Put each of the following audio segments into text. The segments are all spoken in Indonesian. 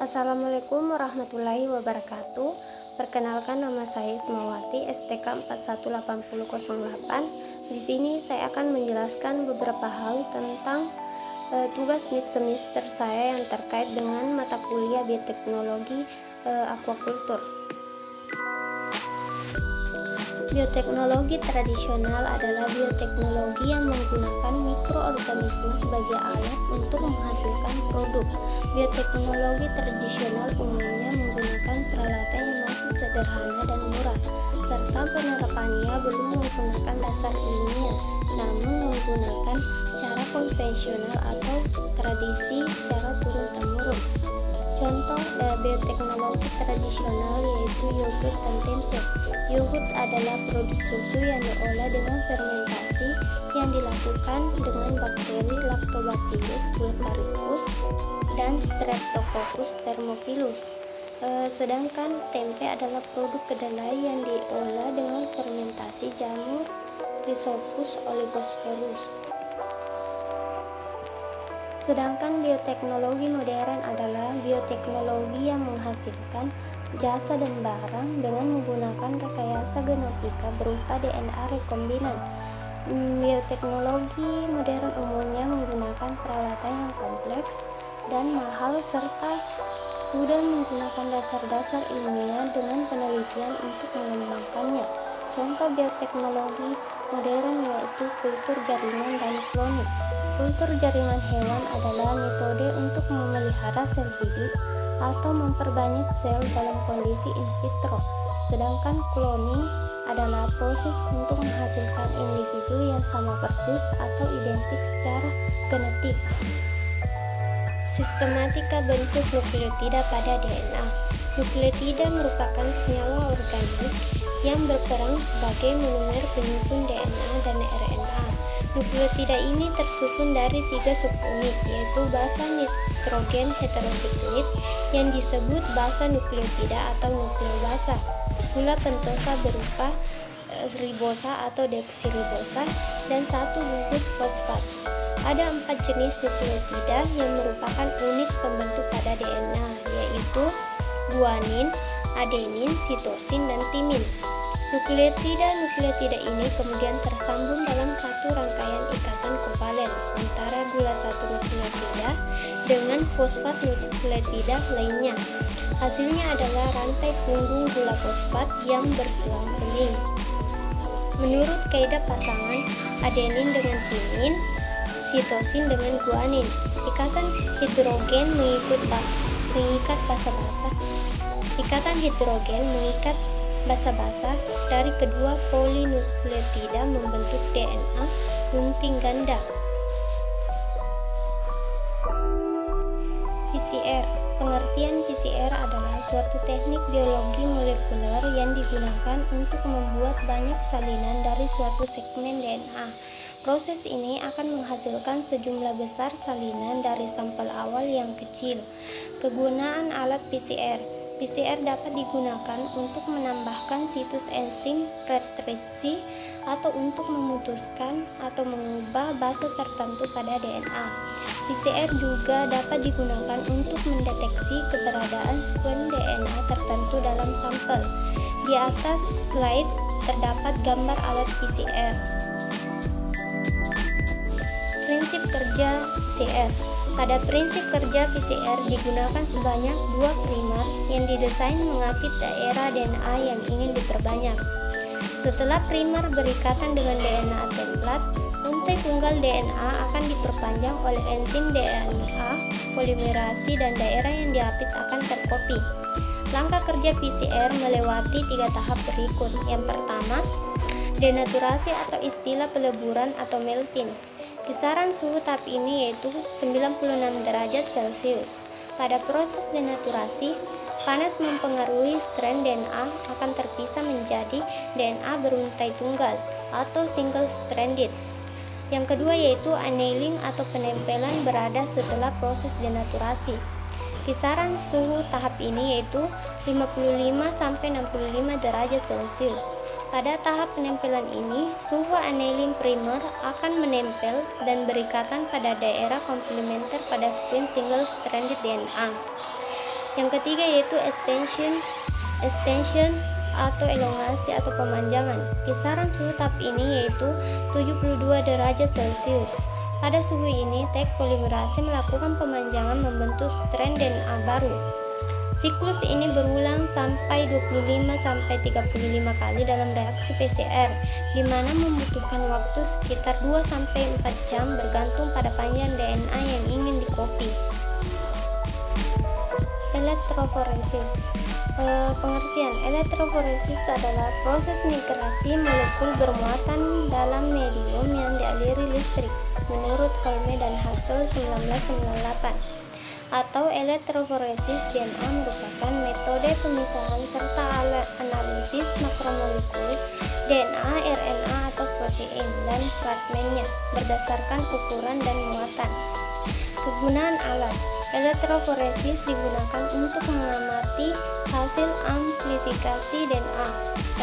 Assalamualaikum warahmatullahi wabarakatuh. Perkenalkan, nama saya Ismawati, STK 418008. Di sini saya akan menjelaskan beberapa hal tentang tugas mid semester saya yang terkait dengan mata kuliah bioteknologi aquaculture. Bioteknologi tradisional adalah bioteknologi yang menggunakan mikroorganisme sebagai alat untuk menghasilkan produk. Bioteknologi tradisional umumnya menggunakan peralatan yang masih sederhana dan murah, serta penerapannya belum menggunakan dasar ilmiah, namun menggunakan cara konvensional atau tradisi secara turun-temurun. Contoh bioteknologi tradisional yaitu yogurt dan tempe. Yogurt adalah produk susu yang diolah dengan fermentasi yang dilakukan dengan bakteri Lactobacillus bulgaricus dan Streptococcus thermophilus. Sedangkan tempe adalah produk kedelai yang diolah dengan fermentasi jamur Rhizopus oligosporus. Sedangkan bioteknologi modern adalah bioteknologi yang menghasilkan jasa dan barang dengan menggunakan rekayasa genetika berupa DNA rekombinan. Bioteknologi modern umumnya menggunakan peralatan yang kompleks dan mahal serta sudah menggunakan dasar-dasar ilmiah dengan penelitian untuk mengembangkannya. Contoh bioteknologi modern yaitu kultur jaringan dan kloning. Kultur jaringan hewan adalah metode untuk memelihara sel hidup atau memperbanyak sel dalam kondisi in vitro. Sedangkan cloning adalah proses untuk menghasilkan individu yang sama persis atau identik secara genetik. Sistematika bentuk nukleotida pada DNA. Nukleotida merupakan senyawa organik yang berperan sebagai monomer penyusun DNA dan RNA. Nukleotida ini tersusun dari 3 subunit, yaitu basa nitrogen heterosiklit yang disebut basa nukleotida atau nukleobasa, gula pentosa berupa ribosa atau deoksiribosa, dan 1 bungkus fosfat. Ada 4 jenis nukleotida yang merupakan unit pembentuk pada DNA, yaitu guanin, adenin, sitosin, dan timin. Nukleotida ini kemudian tersambung dalam satu rangkaian ikatan kovalen antara gula satu nukleotida dengan fosfat nukleotida lainnya. Hasilnya adalah rantai punggung gula fosfat yang berselang-seling. Menurut kaidah pasangan adenin dengan timin, sitosin dengan guanin, ikatan hidrogen mengikat basa-basa dari kedua polinukleotida membentuk DNA gunting ganda. PCR. Pengertian PCR adalah suatu teknik biologi molekuler yang digunakan untuk membuat banyak salinan dari suatu segmen DNA. Proses ini akan menghasilkan sejumlah besar salinan dari sampel awal yang kecil. Kegunaan alat PCR. PCR dapat digunakan untuk menambahkan situs enzim retriksi atau untuk memutuskan atau mengubah base tertentu pada DNA. PCR juga dapat digunakan untuk mendeteksi keberadaan sekuen DNA tertentu dalam sampel. Di atas slide terdapat gambar alat PCR. Prinsip kerja PCR. Pada prinsip kerja PCR digunakan sebanyak 2 primer yang didesain mengapit daerah DNA yang ingin diperbanyak. Setelah primer berikatan dengan DNA templat, untai tunggal DNA akan diperpanjang oleh enzim DNA polimerasi dan daerah yang diapit akan terkopi. Langkah kerja PCR melewati 3 tahap berikut. Yang pertama, denaturasi atau istilah peleburan atau melting. Kisaran suhu tahap ini yaitu 96 derajat Celcius. Pada proses denaturasi, panas mempengaruhi strand DNA akan terpisah menjadi DNA beruntai tunggal atau single stranded. Yang kedua yaitu annealing atau penempelan berada setelah proses denaturasi. Kisaran suhu tahap ini yaitu 55-65 derajat Celcius. Pada tahap penempelan ini, suhu annealing primer akan menempel dan berikatan pada daerah komplementer pada sekuen single stranded DNA. Yang ketiga yaitu extension atau elongasi atau pemanjangan. Kisaran suhu tahap ini yaitu 72 derajat Celcius. Pada suhu ini, tag polimerase melakukan pemanjangan membentuk strand DNA baru. Siklus ini berulang sampai 25-35 kali dalam reaksi PCR, di mana membutuhkan waktu sekitar 2-4 jam bergantung pada panjang DNA yang ingin dikopi. Elektroforesis. Pengertian elektroforesis adalah proses migrasi molekul bermuatan dalam medium yang dialiri listrik, menurut Holme dan Hassel 1998. Atau elektroforesis DNA merupakan metode pemisahan serta analisis makromolekul DNA, RNA atau protein dan fragmennya berdasarkan ukuran dan muatan. Kegunaan alat elektroforesis digunakan untuk mengamati hasil amplifikasi DNA.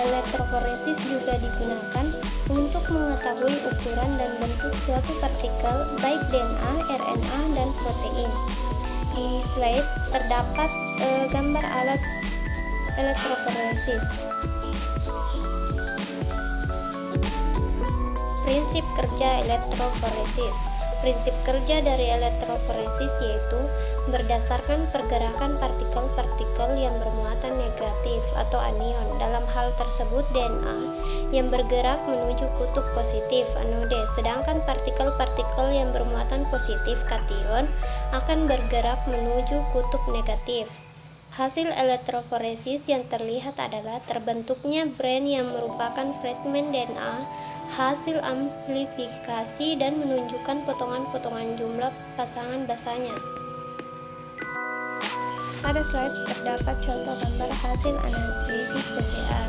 Elektroforesis juga digunakan untuk mengetahui ukuran dan bentuk suatu partikel baik DNA, RNA, dan protein. Di slide terdapat gambar alat elektroforesis. Prinsip kerja elektroforesis. Prinsip kerja dari elektroforesis yaitu berdasarkan pergerakan partikel-partikel yang bermuatan negatif atau anion. Dalam hal tersebut DNA yang bergerak menuju kutub positif anode, sedangkan partikel-partikel yang bermuatan positif kation akan bergerak menuju kutub negatif. Hasil elektroforesis yang terlihat adalah terbentuknya brand yang merupakan fragmen DNA hasil amplifikasi dan menunjukkan potongan-potongan jumlah pasangan basanya. Pada slide terdapat contoh gambar hasil analisis PCR.